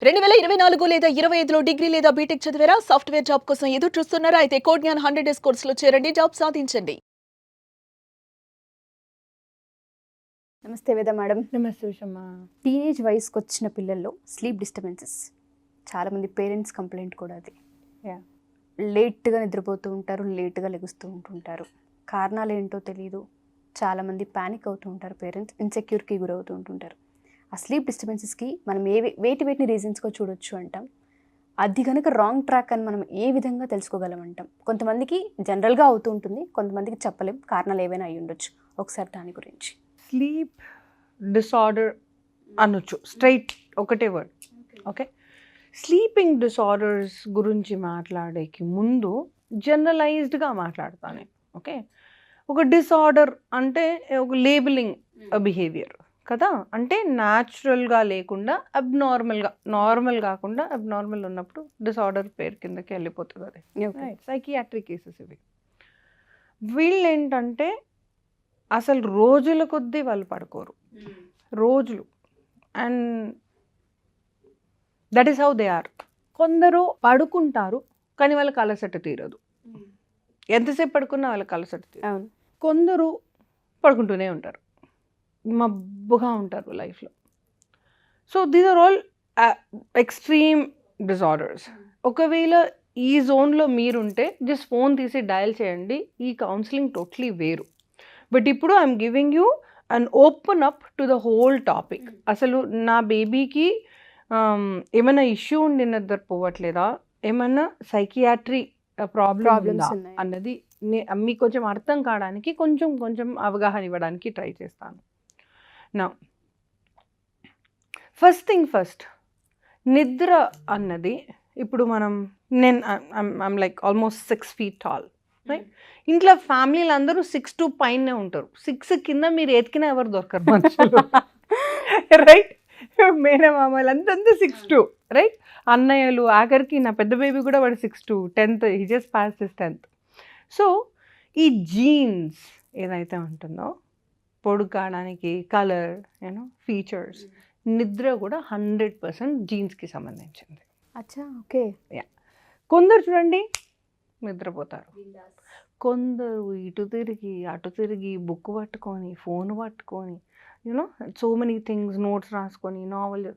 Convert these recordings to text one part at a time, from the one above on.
2024 లేదా 25లో డిగ్రీ లేదా బీటెక్ చదివారా? సాఫ్ట్‌వేర్ జాబ్ కోసం ఎదురు చూస్తున్నారా? అయితే కోడ్ జ్ఞాన్ 100 డేస్ కోర్సులో చేరండి. జాబ్ సాధించండి. నమస్తే వేద మేడం. నమస్తే ఉషమ్మా. టీనేజ్ వయసుకు వచ్చిన పిల్లల్లో స్లీప్ డిస్టర్బెన్సెస్ చాలామంది పేరెంట్స్ కంప్లైంట్ కూడా అది. లేట్గా నిద్రపోతూ ఉంటారు, లేట్గా లెగుస్తూ ఉంటుంటారు. కారణాలు ఏంటో తెలియదు. చాలామంది ప్యానిక్ అవుతూ ఉంటారు, పేరెంట్స్ ఇన్సెక్యూర్కి గురవుతూ ఉంటుంటారు. ఆ స్లీప్ డిస్టర్బెన్సెస్కి మనం వేటిని రీజన్స్గా చూడొచ్చు అంటాం. అది కనుక రాంగ్ ట్రాక్ అని మనం ఏ విధంగా తెలుసుకోగలం అంటాం. కొంతమందికి జనరల్గా అవుతూ ఉంటుంది, కొంతమందికి చెప్పలేం, కారణాలు ఏవైనా అయి ఉండొచ్చు. ఒకసారి దాని గురించి. స్లీప్ డిసార్డర్ అనొచ్చు, స్ట్రైట్ ఒకటే వర్డ్. ఓకే, స్లీపింగ్ డిసార్డర్స్ గురించి మాట్లాడేకి ముందు జనరలైజ్డ్గా మాట్లాడతాను. ఓకే, ఒక డిసార్డర్ అంటే ఒక లేబులింగ్ బిహేవియర్ కదా. అంటే న్యాచురల్గా లేకుండా అబ్నార్మల్గా, నార్మల్ కాకుండా అబ్నార్మల్ ఉన్నప్పుడు డిసార్డర్ పేరు కిందకి వెళ్ళిపోతుంది. అది సైకియాట్రిక్ కేసెస్ ఇవి. వీళ్ళు ఏంటంటే అసలు రోజుల కొద్దీ వాళ్ళు పడుకోరు, రోజులు. And that is how they are. కొందరు పడుకుంటారు కానీ వాళ్ళకి అలసట తీరదు, ఎంతసేపు పడుకున్నా వాళ్ళకి అలసట తీరదు. కొందరు పడుకుంటూనే ఉంటారు, మబ్బుగా ఉంటారు లైఫ్లో. So these are all extreme disorders. ఒకవేళ ఈ జోన్లో మీరుంటే జస్ట్ ఫోన్ తీసి డయల్ చేయండి, ఈ కౌన్సిలింగ్ టోటలీ వేరు. బట్ ఇప్పుడు I'm giving you and open up to the whole topic. అసలు నా బేబీకి ఏమైనా ఇష్యూ ఉండి నిద్రపోవట్లేదా, ఏమైనా సైకియాట్రీ ప్రాబ్లమ్స్ అన్నది మీకు కొంచెం అర్థం కావడానికి కొంచెం అవగాహన ఇవ్వడానికి ట్రై చేస్తాను. నా ఫస్ట్ థింగ్ ఫస్ట్, నిద్ర అన్నది ఇప్పుడు I'm like almost 6 feet tall, right? ఇంట్లో ఫ్యామిలీలు అందరూ 6'2" పైనే ఉంటారు. 6 కింద మీరు ఎతికినా ఎవరు దొరకరు మనుషులు, రైట్? మేనమామలు అంతా 6'2", రైట్? అన్నయ్యలు, ఆఖరికి నా పెద్ద బేబీ కూడా వాడు 6'2", 10th, he just passed his 10th. So ఈ జీన్స్ ఏదైతే ఉంటుందో, పొడుగు కావడానికి, కలర్, ఫీచర్స్, నిద్ర కూడా 100% జీన్స్కి సంబంధించింది. అచ్చా, ఓకే. కొందరు చూడండి నిద్రపోతారు, కొందరు ఇటు తిరిగి అటు తిరిగి బుక్ పట్టుకొని, ఫోన్ పట్టుకొని, సో మెనీ థింగ్స్, నోట్స్ రాసుకొని, నావెల్.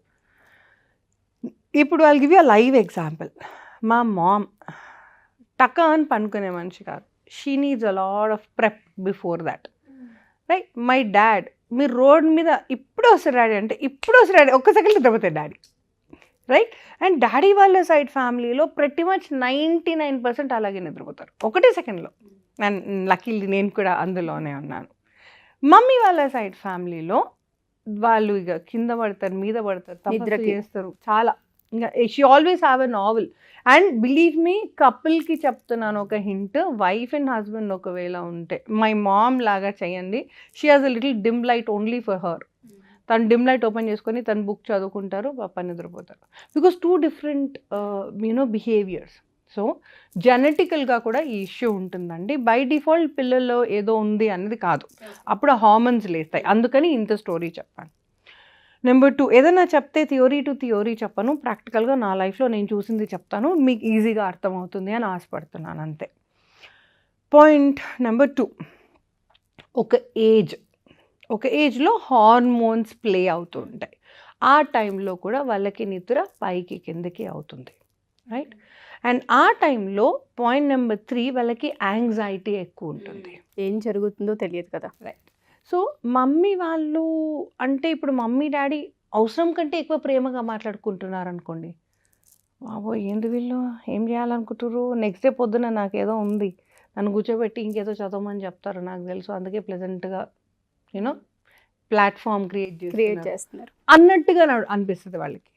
ఇప్పుడు వాళ్ళకి గివ్ యూ లైవ్ ఎగ్జాంపుల్. మా మామ్ టకా అని పనుకునే మనిషి కాదు. She needs a lot of prep before that, right? My dad, మీరు రోడ్ మీద ఇప్పుడు వస్తారు డాడీ అంటే ఇప్పుడు వస్తారు డాడీ, ఒక్క సెకండ్ నిద్రపోతారు డాడీ, రైట్? అండ్ డాడీ వాళ్ళ సైడ్ ఫ్యామిలీలో ప్రతి మచ్ 99% అలాగే నిద్రపోతారు, ఒకటే సెకండ్లో. అండ్ లక్కీలీ నేను కూడా అందులోనే ఉన్నాను. మమ్మీ వాళ్ళ సైడ్ ఫ్యామిలీలో వాళ్ళు ఇక కింద పడతారు, మీద పడతారు, తపస్సు చేస్తారు చాలా. ఇంకా she always have a novel. And believe me, కపుల్కి చెప్తున్నాను ఒక హింట్, వైఫ్ అండ్ హస్బెండ్ ఒకవేళ ఉంటే మై మామ్ లాగా చేయండి. She has a little dim light only for her. తను డిమ్ లైట్ ఓపెన్ చేసుకొని తను బుక్ చదువుకుంటారు, పాప నిద్రపోతారు. Because 2 different behaviours. సో జెనెటికల్గా కూడా ఈ ఇష్యూ ఉంటుందండి. బై డిఫాల్ట్ పిల్లల్లో ఏదో ఉంది అన్నది కాదు, అప్పుడు హార్మోన్స్ లేస్తాయి. అందుకని ఇంత స్టోరీ చెప్పాను. నెంబర్ 2, ఏదైనా చెప్తే థియోరీ టు థియోరీ చెప్పను, ప్రాక్టికల్గా నా లైఫ్లో నేను చూసింది చెప్తాను, మీకు ఈజీగా అర్థమవుతుంది అని ఆశపడుతున్నాను, అంతే. పాయింట్ నెంబర్ 2, ఒక ఏజ్లో హార్మోన్స్ ప్లే అవుతూ ఉంటాయి. ఆ టైంలో కూడా వాళ్ళకి నిద్ర పైకి కిందకి అవుతుంది, రైట్? అండ్ ఆ టైంలో పాయింట్ నెంబర్ 3, వాళ్ళకి యాంగ్జైటీ ఎక్కువ ఉంటుంది. ఏం జరుగుతుందో తెలియదు కదా, రైట్? సో మమ్మీ వాళ్ళు అంటే ఇప్పుడు మమ్మీ డాడీ అవసరం కంటే ఎక్కువ ప్రేమగా మాట్లాడుకుంటున్నారు అనుకోండి, బాబో ఏంది వీళ్ళు ఏం చేయాలనుకుంటారు, నెక్స్ట్ డే పొద్దున నాకేదో ఉంది, నన్ను కూర్చోబెట్టి ఇంకేదో చదవమని చెప్తారు, నాకు తెలుసు, అందుకే ప్లెజెంట్గా ప్లాట్ఫామ్ క్రియేట్ చేస్తున్నారు అన్నట్టుగా అనిపిస్తుంది వాళ్ళకి.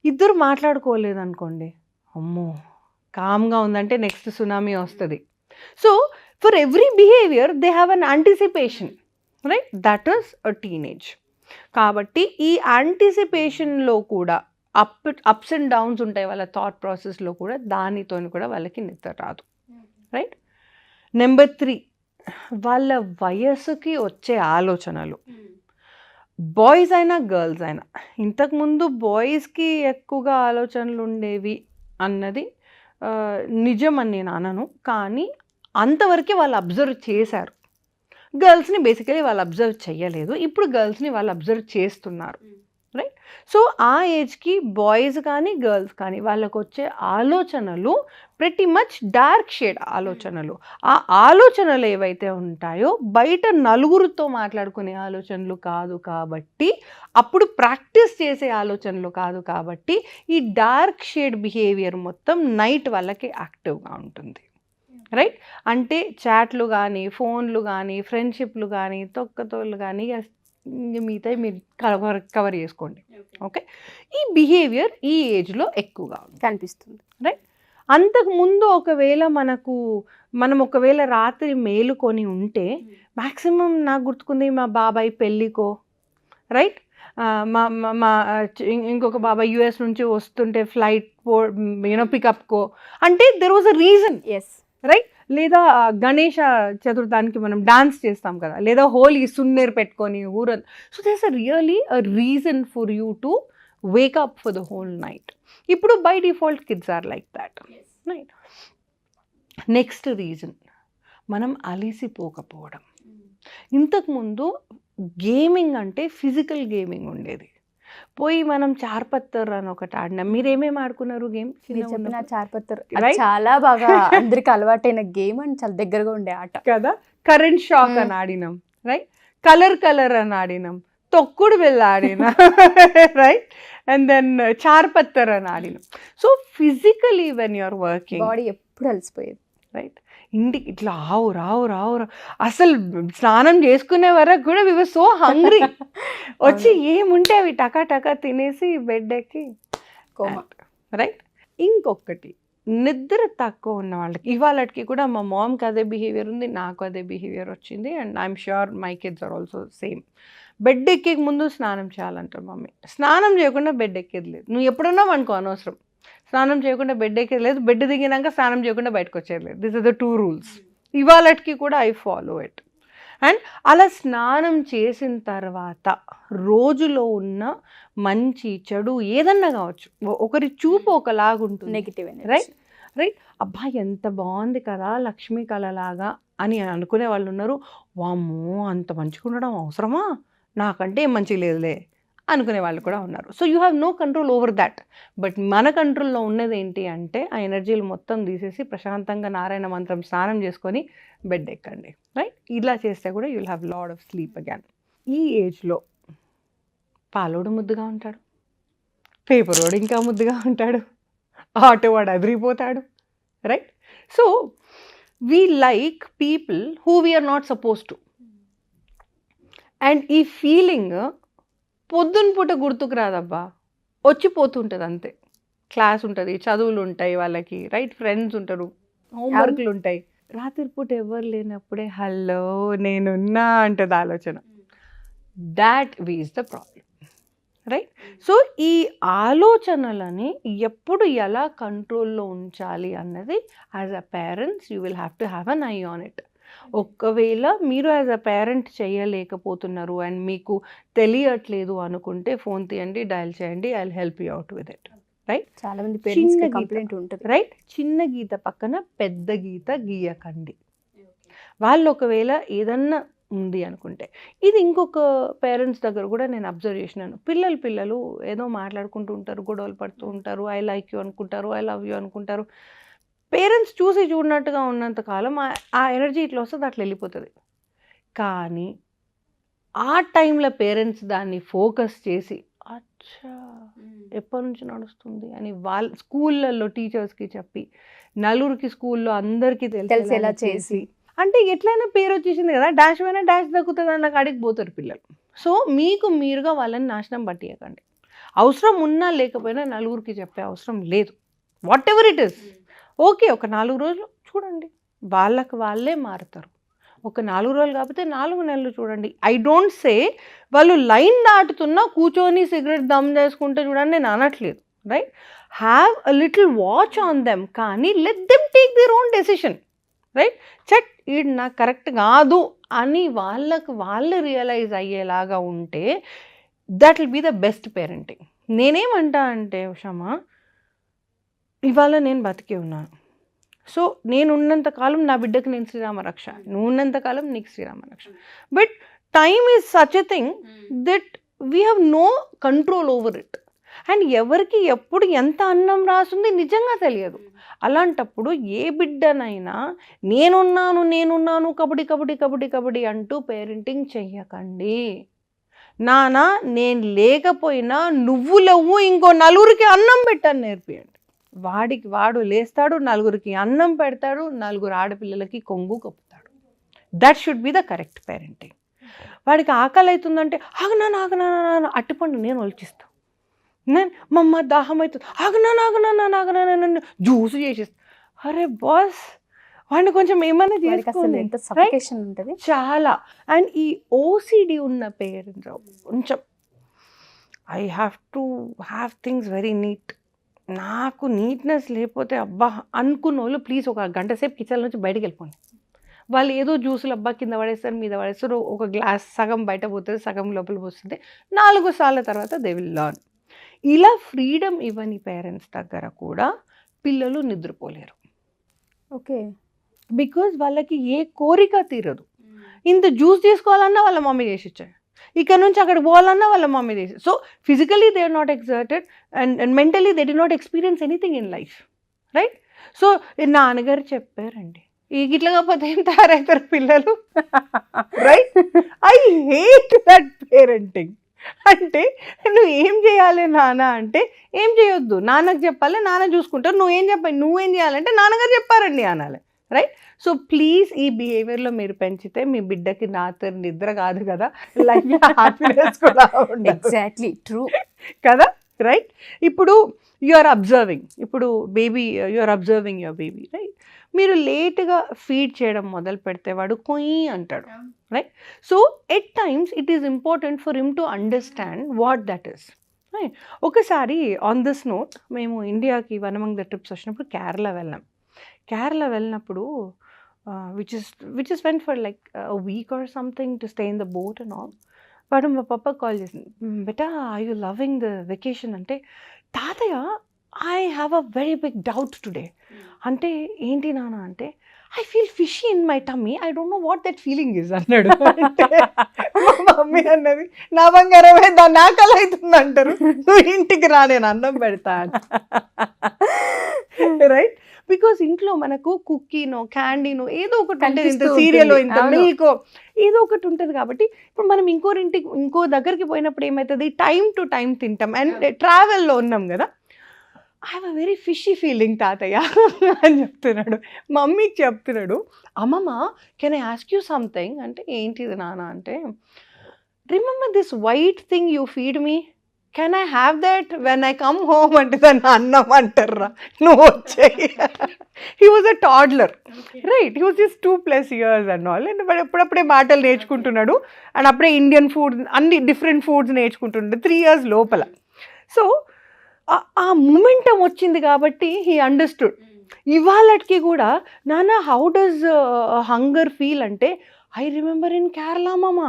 ఇద్దరు మాట్లాడుకోలేదు అనుకోండి, అమ్మో కామ్గా ఉందంటే నెక్స్ట్ సునామీ వస్తుంది. So for every behaviour they have an anticipation, right? That is a teenage. కాబట్టి ఈ యాంటిసిపేషన్లో కూడా అప్స్ అండ్ డౌన్స్ ఉంటాయి వాళ్ళ థాట్ ప్రాసెస్లో కూడా, దానితో కూడా వాళ్ళకి నిద్ర రాదు, రైట్? నెంబర్ 3, వాళ్ళ వయస్సుకి వచ్చే ఆలోచనలు. బాయ్స్ అయినా గర్ల్స్ అయినా, ఇంతకుముందు బాయ్స్కి ఎక్కువగా ఆలోచనలు ఉండేవి అన్నది నిజం అని నేను అనను, కానీ అంతవరకే వాళ్ళు అబ్జర్వ్ చేశారు. గర్ల్స్ని బేసికలీ వాళ్ళు అబ్జర్వ్ చేయలేదు, ఇప్పుడు గర్ల్స్ని వాళ్ళు అబ్జర్వ్ చేస్తున్నారు, రైట్? సో ఆ ఏజ్కి బాయ్స్ కానీ గర్ల్స్ కానీ వాళ్ళకు వచ్చే ఆలోచనలు ప్రతి మచ్ డార్క్ షేడ్ ఆలోచనలు. ఆ ఆలోచనలు ఏవైతే ఉంటాయో బయట నలుగురితో మాట్లాడుకునే ఆలోచనలు కాదు కాబట్టి, అప్పుడు ప్రాక్టీస్ చేసే ఆలోచనలు కాదు కాబట్టి, ఈ డార్క్ షేడ్ బిహేవియర్ మొత్తం నైట్ వాళ్ళకి యాక్టివ్గా ఉంటుంది, రైట్? అంటే చాట్లు కానీ, ఫోన్లు కానీ, ఫ్రెండ్షిప్లు కానీ, తొక్కతోళ్ళు కానీ, మిగతా మీరు కవర్ చేసుకోండి, ఓకే? ఈ బిహేవియర్ ఈ ఏజ్లో ఎక్కువగా కనిపిస్తుంది, రైట్? అంతకుముందు మనం ఒకవేళ రాత్రి మేలుకొని ఉంటే మ్యాక్సిమం నాకు గుర్తుకుంది మా బాబాయ్ పెళ్ళికో, రైట్, ఇంకొక బాబాయ్ యుఎస్ నుంచి వస్తుంటే ఫ్లైట్ పికప్కో, అంటే there was a reason, yes, right? లేదా గణేష చతుర్థానికి మనం డాన్స్ చేస్తాం కదా, లేదా హోలీ సున్నేరు పెట్టుకొని ఊరంతా. So there's a really a reason for you to wake up for the whole night. ఇప్పుడు by default kids are like that, right? Next reason, మనం అలిసిపోకపోవడం. ఇంతకుముందు గేమింగ్ అంటే ఫిజికల్ గేమింగ్ ఉండేది. పోయి మనం చార్పత్తర్ అని ఒకటి ఆడినాం. మీరేమేమి ఆడుకున్నారు గేమ్? మీరు చెప్పిన చార్పత్తర్ Right? చాలా బాగా అందరికి అలవాటైన గేమ్ అండ్ చాలా దగ్గరగా ఉండే ఆట కదా. కరెంట్ షాక్ అని ఆడినాం, రైట్? కలర్ అని ఆడినాం, తొక్కుడు బిళ్ళ ఆడినాం, రైట్? అండ్ దెన్ చార్పత్తర్ అని ఆడినాం. So physically when you're working, body ఎప్పుడు అలసిపోయేది, రైట్? ఇంటికి ఇట్లా రావు అసలు స్నానం చేసుకునే వరకు కూడా వి వర్ సో హంగ్రీ. వచ్చి ఏముంటే అవి టకా తినేసి బెడ్ ఎక్కి కోమా, రైట్? ఇంకొకటి, నిద్ర తక్కువ ఉన్న వాళ్ళకి, ఇవాళకి కూడా మా మామ్కి అదే బిహేవియర్ ఉంది, నాకు అదే బిహేవియర్ వచ్చింది, and I'm sure my kids are also same. Bed ఎక్కే ముందు స్నానం చేయాలంటారు మమ్మీ. స్నానం చేయకుండా బెడ్ ఎక్కేది లేదు. నువ్వు ఎప్పుడున్నా అనుకో అనవసరం, స్నానం చేయకుండా బెడ్ ఎక్కేది లేదు, బెడ్ దిగినాక స్నానం చేయకుండా బయటకు వచ్చేది లేదు. This are the 2 rules. ఇవాళకి కూడా ఐ ఫాలో ఇట్. అండ్ అలా స్నానం చేసిన తర్వాత రోజులో ఉన్న మంచి చెడు ఏదన్నా కావచ్చు, ఒకరి చూపు ఒకలాగుంటుంది, నెగిటివ్, రైట్? అబ్బా ఎంత బాగుంది కదా లక్ష్మీ కళలాగా అని అనుకునే వాళ్ళు ఉన్నారు. వామ్మో అంత మంచిగా ఉండడం అవసరమా, నాకంటే ఏం మంచి లేదులే అనుకునే వాళ్ళు కూడా ఉన్నారు. So you have no control over that. But మన కంట్రోల్లో ఉన్నది ఏంటి అంటే ఆ ఎనర్జీలు మొత్తం తీసేసి ప్రశాంతంగా నారాయణ మంత్రం స్నానం చేసుకొని బెడ్ ఎక్కండి, రైట్? ఇలా చేస్తే కూడా you'll have lot of sleep again. ఈ ఏజ్లో పాలోడు ముద్దుగా ఉంటాడు, పేపర్ వాడు ఇంకా ముద్దుగా ఉంటాడు, ఆటో వాడు అదిరిపోతాడు, right? So we like people who we're not suppose to. And ఈ ఫీలింగ్ పొద్దున పూట గుర్తుకు రాదబ్బా, వచ్చిపోతుంటుంది అంతే. క్లాస్ ఉంటుంది, చదువులు ఉంటాయి వాళ్ళకి, రైట్? ఫ్రెండ్స్ ఉంటారు, హోంవర్క్లు ఉంటాయి. రాత్రిపూట ఎవరు లేనప్పుడే హలో నేనున్నా అంటది ఆలోచన. That is the problem, right? So ఈ ఆలోచనలని ఎప్పుడు ఎలా కంట్రోల్లో ఉంచాలి అన్నది as a parents you will have to have an I on it. ఒకవేళ మీరు యాజ్ అ పేరెంట్ చేయలేకపోతున్నారు అండ్ మీకు తెలియట్లేదు అనుకుంటే ఫోన్ తీయండి, డయల్ చేయండి, I will help you out with it, right? చాలా మంది పేరెంట్స్ కంప్లైంట్ ఉంటుంది, రైట్? చిన్న గీత పక్కన పెద్ద గీత గీయకండి. వాళ్ళు ఒకవేళ ఏదన్నా ఉంది అనుకుంటే, ఇది ఇంకొక పేరెంట్స్ దగ్గర కూడా నేను అబ్జర్వ్ చేసినాను. పిల్లలు ఏదో మాట్లాడుకుంటూ ఉంటారు, గొడవలు పడుతూ ఉంటారు, ఐ లైక్ యూ అనుకుంటారు, ఐ లవ్ యూ అనుకుంటారు. పేరెంట్స్ చూసి చూడనట్టుగా ఉన్నంతకాలం ఆ ఎనర్జీ ఇట్లా వస్తుంది, అట్లా వెళ్ళిపోతుంది. కానీ ఆ టైంలో పేరెంట్స్ దాన్ని ఫోకస్ చేసి అచ్చా ఎప్పటి నుంచి నడుస్తుంది అని వాళ్ళ స్కూళ్ళల్లో టీచర్స్కి చెప్పి, నలుగురికి స్కూల్లో అందరికీ తెలిసేలా చేసి, అంటే ఎట్లయినా పేరు వచ్చేసింది కదా, డాష్ అయినా డాష్ దక్కుతుంది అన్న కాడికి పోతారు పిల్లలు. సో మీకు మీరుగా వాళ్ళని నాశనం పట్టియకండి. అవసరం ఉన్నా లేకపోయినా నలుగురికి చెప్పే అవసరం లేదు. What ever it is, okay, ఒక 4 రోజులు చూడండి, వాళ్ళకి వాళ్ళే మారుతారు. ఒక 4 రోజులు కాకపోతే 4 నెలలు చూడండి. ఐ డోంట్ సే వాళ్ళు లైన్ దాటుతున్నా కూర్చొని సిగరెట్ దమ్ చేసుకుంటే చూడండి, నేను అనట్లేదు, right? Have a little watch on them, కానీ let them take their own decision. Right? చెట్ ఈడు నాకు కరెక్ట్ కాదు అని వాళ్ళు రియలైజ్ అయ్యేలాగా ఉంటే that will be the best parenting. నేనేమంటా అంటే ఉషామా, ఇవాళ నేను బతికే ఉన్నాను. సో నేను ఉన్నంతకాలం నా బిడ్డకు నేను శ్రీరామ రక్ష, నువ్వు ఉన్నంతకాలం నీకు శ్రీరామ రక్ష. But time is such a thing that we have no control over it. And ఎవరికి ఎప్పుడు ఎంత అన్నం రాస్తుంది నిజంగా తెలియదు. అలాంటప్పుడు ఏ బిడ్డనైనా నేనున్నాను కబడ్డీ కబడ్డీ కబడ్డీ కబడ్డీ అంటూ పేరెంటింగ్ చెయ్యకండి. నానా నేను లేకపోయినా నువ్వు లేవు ఇంకో నలుగురికి అన్నం పెట్టని నేర్పియండి. వాడు లేస్తాడు, నలుగురికి అన్నం పెడతాడు, నలుగురు ఆడపిల్లలకి కొంగు కప్పుతాడు. That should be the correct parenting. వాడికి ఆకలి అవుతుందంటే ఆగనా అట్టుపండు నేను ఒలిచిస్తాను, నేను మా అమ్మ దాహం అవుతుంది ఆగనా జ్యూస్ చేసేస్తా. అరే బాస్, వాడిని కొంచెం ఏమైనా ఉంటుంది చాలా. అండ్ ఈ ఓసిడి ఉన్న పేరెంట్స్ కొంచెం I have to have things very neat. నాకు నీట్నెస్ లేకపోతే అబ్బా అనుకున్న వాళ్ళు ప్లీజ్ ఒక గంట సేపు కిచెన్ నుంచి బయటకు వెళ్ళిపోండి. వాళ్ళు ఏదో జ్యూసులు అబ్బా కింద పడేస్తారు, మీద పడేస్తారు, ఒక గ్లాస్ సగం బయట పోతుంది, సగం లోపల పోస్తుంది, 4 సార్ల తర్వాత దే విల్ లర్న్. ఇలా ఫ్రీడమ్ ఇవ్వని పేరెంట్స్ దగ్గర కూడా పిల్లలు నిద్రపోలేరు. ఓకే, బికాజ్ వాళ్ళకి ఏ కోరిక తీరదు. ఇంత జ్యూస్ తీసుకోవాలన్నా వాళ్ళ మమ్మీ చేసి ఇచ్చారు, ఇక్కడ నుంచి అక్కడికి పోవాలన్నా వాళ్ళ మమ్మీ చేసి. So physically they are not exerted and mentally they did not experience anything in life, right? So నాన్నగారు చెప్పారండి, ఇట్లా కాకపోతే ఏం తయారవుతారు పిల్లలు, right? I hate that parenting. అంటే నువ్వు ఏం చేయాలి నాన్న అంటే ఏం చేయొద్దు, నాన్నకు చెప్పాలి, నాన్న చూసుకుంటారు, నువ్వేం చేయాలంటే నాన్నగారు చెప్పారండి అనాలి, రైట్? సో ప్లీజ్ ఈ బిహేవియర్లో మీరు పెంచితే మీ బిడ్డకి నిద్ర కాదు కదా, లైఫ్ హ్యాపీనెస్ కూడా ఉండదు. ఎగ్జాక్ట్లీ ట్రూ కదా, రైట్? ఇప్పుడు యు ఆర్ అబ్జర్వింగ్, ఇప్పుడు you are observing your baby, right? మీరు లేట్గా ఫీడ్ చేయడం మొదలు పెడితే వాడు కొయ్యి అంటాడు, right? So at times it is important for him to understand what that is, right? ఒకసారి ఆన్ దిస్ నోట్ మేము ఇండియాకి వన్ అమంగ్ ద ట్రిప్స్ వచ్చినప్పుడు కేరళ వెళ్ళినప్పుడు which is went for like a week or something to stay in the boat and all. వాడు మా పప్ప call చేసింది, బెటా are you loving the vacation అంటే, తాతయ్య I have a very big doubt today. అంటే ఏంటి నాన్న అంటే, I feel fishy in my tummy, I don't know what that feeling is అన్నాడు. అంటే మా మమ్మీ అన్నది, నా బంగారమే దాన్ని ఆకలి అవుతుంది అంటారు, నువ్వు ఇంటికి రా నేను అన్నం పెడతా, రైట్? బికాస్ ఇంట్లో మనకు కుక్కీనో క్యాండీనో ఏదో ఒకటి ఉంటుంది, ఇంత సీరియల్ ఇంత మిల్క్ ఏదో ఒకటి ఉంటుంది. కాబట్టి ఇప్పుడు మనం ఇంకో దగ్గరికి పోయినప్పుడు ఏమవుతుంది, టైం టు టైం తింటాం. అండ్ ట్రావెల్లో ఉన్నాం కదా, I have a very fishy feeling తాతయ్య అని చెప్తున్నాడు. మమ్మీకి చెప్తున్నాడు, అమ్మమ్మ can I ask you something అంటే, ఏంటిది నాన్న అంటే, remember this white thing you feed me, can I have that when I come home అంటే దాన్ని అన్నం అంటారా, నువ్వు వచ్చేయి. He was a toddler, right? He was just 2+ years and all. And వాడు ఎప్పుడప్పుడే మాటలు నేర్చుకుంటున్నాడు, అండ్ అప్పుడే ఇండియన్ ఫుడ్ అన్ని డిఫరెంట్ ఫుడ్స్ నేర్చుకుంటున్నాడు 3 years లోపల. సో ఆ మూమెంటం వచ్చింది కాబట్టి హీ అండర్స్టూడ్. ఇవాళకి కూడా నాన్న హౌ డస్ హంగర్ ఫీల్ అంటే, ఐ రిమెంబర్ ఇన్ కేరళ మామా,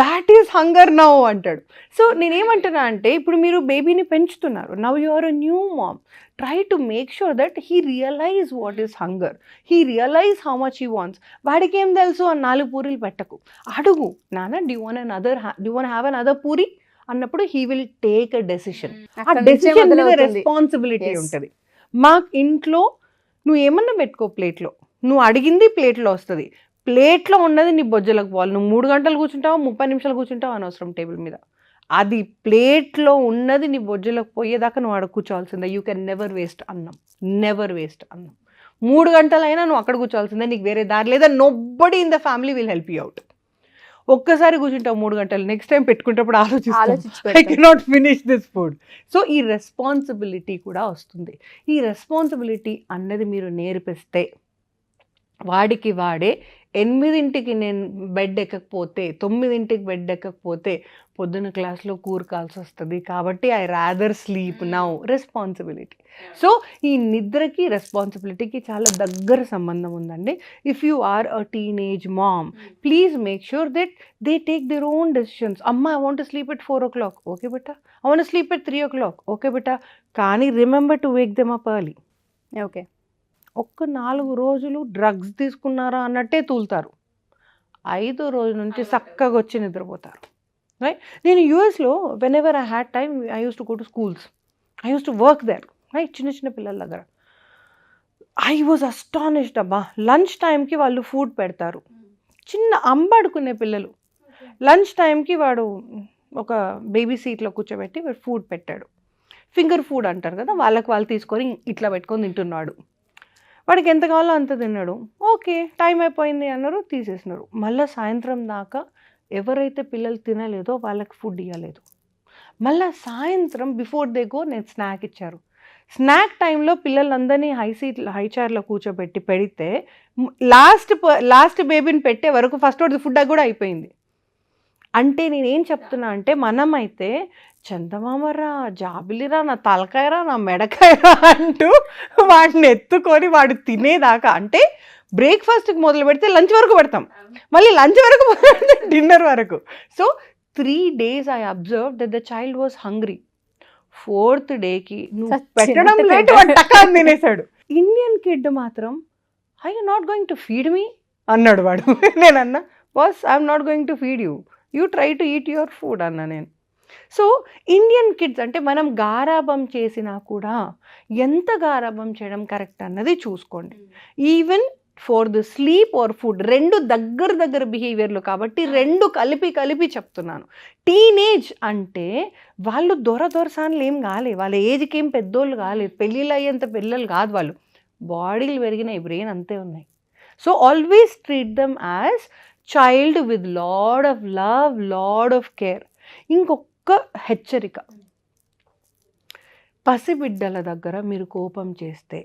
దాట్ ఈస్ హంగర్ నౌ అంటాడు. సో నేనేమంటున్నా అంటే, ఇప్పుడు మీరు బేబీని పెంచుతున్నారు, now you are a new mom, try to make sure that he realize what is hunger, he realize how much he wants. వాడికి ఏం తెలుసు అని 4 పూరీలు పెట్టకు, అడుగు, నాన్న do you want have another puri అన్నప్పుడు he will take a decision. ఆ డెసిషన్ మీద రెస్పాన్సిబిలిటీ ఉంటుంది. మాకు ఇంట్లో నువ్వు ఏమన్నా పెట్టుకో, ప్లేట్లో నువ్వు అడిగింది ప్లేట్లో వస్తుంది, ప్లేట్లో ఉన్నది నీ బొజ్జలకు పోవాలి. నువ్వు 3 గంటలు కూర్చుంటావు, 30 నిమిషాలు కూర్చుంటావు అనవసరం టేబుల్ మీద, అది ప్లేట్లో ఉన్నది నీ బొజ్జలకు పోయేదాకా నువ్వు అక్కడ కూర్చోవాల్సిందే. యూ కెన్ నెవర్ వేస్ట్ అన్నం, 3 గంటలైనా నువ్వు అక్కడ కూర్చోవాల్సిందే, నీకు వేరే దారి లేదా. Nobody in the family will help you out. ఒక్కసారి కూర్చుంటావు 3 గంటలు, నెక్స్ట్ టైం పెట్టుకునేటప్పుడు ఆలోచిస్తావు, I cannot finish this food. So ఈ రెస్పాన్సిబిలిటీ కూడా వస్తుంది. ఈ రెస్పాన్సిబిలిటీ అన్నది మీరు నేర్పిస్తే వాడికి వాడే 8ంటికి నేను బెడ్ ఎక్కకపోతే 9ంటికి బెడ్ ఎక్కకపోతే పొద్దున క్లాస్లో కూరకాల్సి వస్తుంది, కాబట్టి I rather sleep now. Responsibility. So ఈ నిద్రకి రెస్పాన్సిబిలిటీకి చాలా దగ్గర సంబంధం ఉందండి. If you are a teenage mom, please make sure that they take their own decisions. అమ్మ, I want to sleep at 4 o'clock, okay బెటా. I want sleep at 3 o'clock, okay బెటా. కానీ remember to wake them up early. Okay. ఒక్క 4 రోజులు drugs తీసుకున్నారా అన్నట్టే తూలుతారు. 5వ రోజు నుంచి చక్కగా వచ్చి నిద్రపోతారు. రైట్. నేను యూఎస్లో whenever I had time I use to go to schools, I use to work there. Right. చిన్న చిన్న పిల్లల దగ్గర ఐ వాజ్ అస్టానిష్డ్. అబ్బా, లంచ్ టైంకి వాళ్ళు ఫుడ్ పెడతారు. చిన్న అంబడుకునే పిల్లలు లంచ్ టైంకి వాడు ఒక బేబీ సీట్లో కూర్చోబెట్టి వాడు ఫుడ్ పెట్టాడు. ఫింగర్ ఫుడ్ అంటారు కదా, వాళ్ళకి వాళ్ళు తీసుకొని ఇట్లా పెట్టుకొని తింటున్నాడు. వాడికి ఎంత కావాలో అంత తిన్నాడు. ఓకే, టైం అయిపోయింది అన్నారు, తీసేసినారు. మళ్ళీ సాయంత్రం దాకా ఎవరైతే పిల్లలు తినలేదో వాళ్ళకి ఫుడ్ ఇవ్వలేదు. మళ్ళీ సాయంత్రం బిఫోర్ దే గో నేను స్నాక్ ఇచ్చారు. స్నాక్ టైంలో పిల్లలందరినీ హై చైర్లో కూర్చోబెట్టి పెడితే లాస్ట్ బేబీని పెట్టే వరకు ఫస్ట్ వాడి ఫుడ్ కూడా అయిపోయింది. అంటే నేనేం చెప్తున్నా అంటే, మనమైతే చందమామరా, జాబిలిరా, నా తలకాయరా, నా మెడకాయరా అంటూ వాడిని ఎత్తుకొని వాడు తినేదాకా, అంటే బ్రేక్ఫాస్ట్కి మొదలు పెడితే లంచ్ వరకు పెడతాం, మళ్ళీ లంచ్ వరకు డిన్నర్ వరకు. So 3 days I observe that the child was hungry. 4th డేకి నువ్వు పెట్టడం లేట్ వాడు టకా తినేసాడు. ఇండియన్ కిడ్ మాత్రం I you not going to feed me అన్నాడు వాడు. నేనన్నా, boss I'm not going to feed you, you try to eat your food అన్నా నేను. సో ఇండియన్ కిడ్స్ అంటే మనం గారాబం చేసినా కూడా ఎంత గారాబం చేయడం కరెక్ట్ అన్నది చూసుకోండి. Even for the sleep are food, 2 దగ్గర బిహేవియర్లు కాబట్టి 2 కలిపి చెప్తున్నాను. టీనేజ్ అంటే వాళ్ళు దొరసాన్లు ఏం కాలే, వాళ్ళ ఏజ్కి ఏం పెద్దోళ్ళు కాలేదు, పెళ్ళిళ్ళు అయ్యేంత పిల్లలు కాదు వాళ్ళు, బాడీలు పెరిగినాయి, బ్రెయిన్ అంతే ఉన్నాయి. So always treat them as child with lot of love, lot of care. ఇంకొక హెచ్చరిక, పసిబిడ్డల దగ్గర మీరు కోపం చేస్తే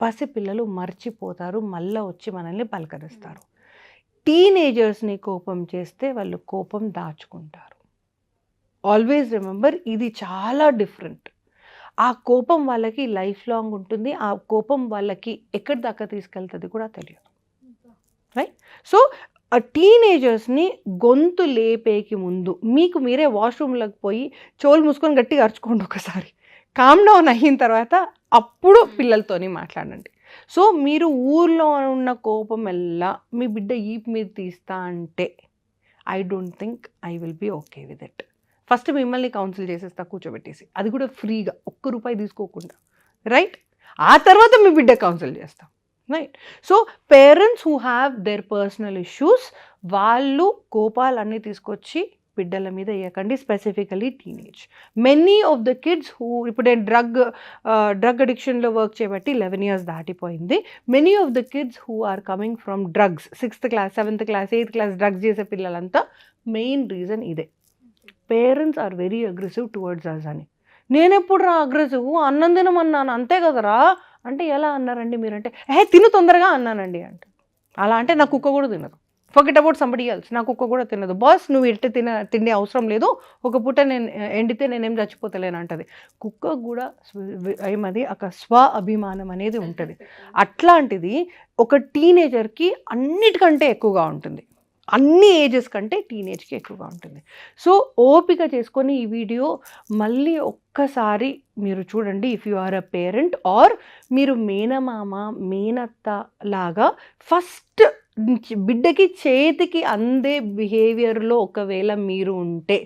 పసిపిల్లలు మర్చిపోతారు, మళ్ళీ వచ్చి మనల్ని పలకరిస్తారు. టీనేజర్స్ని కోపం చేస్తే వాళ్ళు కోపం దాచుకుంటారు. ఆల్వేస్ రిమెంబర్, ఇది చాలా డిఫరెంట్. ఆ కోపం వాళ్ళకి లైఫ్ లాంగ్ ఉంటుంది, ఆ కోపం వాళ్ళకి ఎక్కడి దాకా తీసుకెళ్తుంది కూడా తెలియదు. రైట్. సో ఆ టీనేజర్స్ని గొంతు లేపేకి ముందు మీకు మీరే వాష్రూమ్లోకి పోయి చెవులు మూసుకొని గట్టిగా అరుచుకోండి ఒకసారి. కామ్ డౌన్ అయిన తర్వాత అప్పుడు పిల్లలతోని మాట్లాడండి. సో మీరు ఊర్లో ఉన్న కోపం ఎల్లా మీ బిడ్డ ఈప్ మీద తీస్తా అంటే I don't think I will be okay with it. First మిమ్మల్ని కౌన్సిల్ చేసేస్తా కూర్చోబెట్టేసి, అది కూడా ఫ్రీగా, ₹1 తీసుకోకుండా. రైట్. ఆ తర్వాత మీ బిడ్డ కౌన్సిల్ చేస్తాం. Right. So parents who have their personal issues, వాళ్ళు కోపాలన్నీ తీసుకొచ్చి బిడ్డల మీద వేయకండి, specifically teenage. Many of the kids who, ఇప్పుడు నేను డ్రగ్ అడిక్షన్లో వర్క్ చేయబట్టి 11 years దాటిపోయింది. Many of the kids who are coming from drugs, 6th class 7th class 8th class drugs చేసే పిల్లలంతా మెయిన్ రీజన్ ఇదే. Parents are very aggressive towards us అని. నేనెప్పుడు రా అగ్రెసివ్, అన్నం తినమన్నాను అంతే కదరా అంటే, ఎలా అన్నారండి మీరంటే, తిను తొందరగా అన్నానండి అంటే. అలా అంటే నా కుక్క కూడా తినదు. ఫర్గెట్ అబౌట్ సంబడి ఎల్స్, నా కుక్క కూడా తినదు. బాస్ నువ్వు ఇట్టే తిండి అవసరం లేదు, ఒక పూట నేను ఎండితే నేనేం చచ్చిపోతలేను అంటది. కుక్క కూడా ఏమది ఒక స్వ అభిమానం అనేది ఉంటుంది. అట్లాంటిది ఒక టీనేజర్కి అన్నిటికంటే ఎక్కువగా ఉంటుంది, అన్ని ఏజెస్ కంటే టీనేజ్కి ఎక్కువగా ఉంటుంది. సో ఓపిక చేసుకొని ఈ వీడియో మళ్ళీ ఒక్కసారి మీరు చూడండి. If you are a parent or మీరు మేనమామ మేనత్త లాగా ఫస్ట్ బిడ్డకి చేతికి అందే బిహేవియర్లో ఒకవేళ మీరు ఉంటే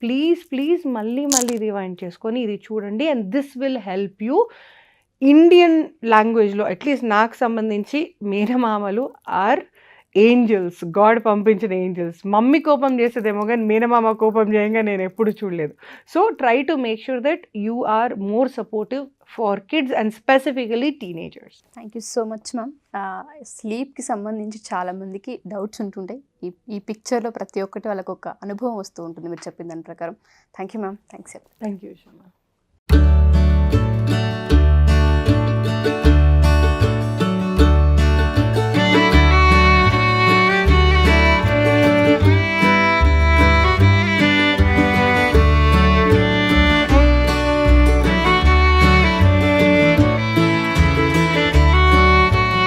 ప్లీజ్ మళ్ళీ రివైండ్ చేసుకొని ఇది చూడండి. And this will help you. Indian లాంగ్వేజ్లో అట్లీస్ట్ నాకు సంబంధించి మేనమామలు ఆర్ ఏంజల్స్, గాడ్ పంపించిన ఏంజల్స్. మమ్మీ కోపం చేసేదేమో కానీ మేనమామ కోపం చేయంగా నేను ఎప్పుడు చూడలేదు. So try to make sure that you are more supportive for kids and specifically teenagers. Thank you so much ma'am. స్లీప్కి సంబంధించి చాలామందికి డౌట్స్ ఉంటుంటాయి. ఈ పిక్చర్లో ప్రతి ఒక్కటి వాళ్ళకు ఒక అనుభవం వస్తూ ఉంటుంది మీరు చెప్పిన దాని ప్రకారం. Thank you ma'am. Thanks. Thank you Shama.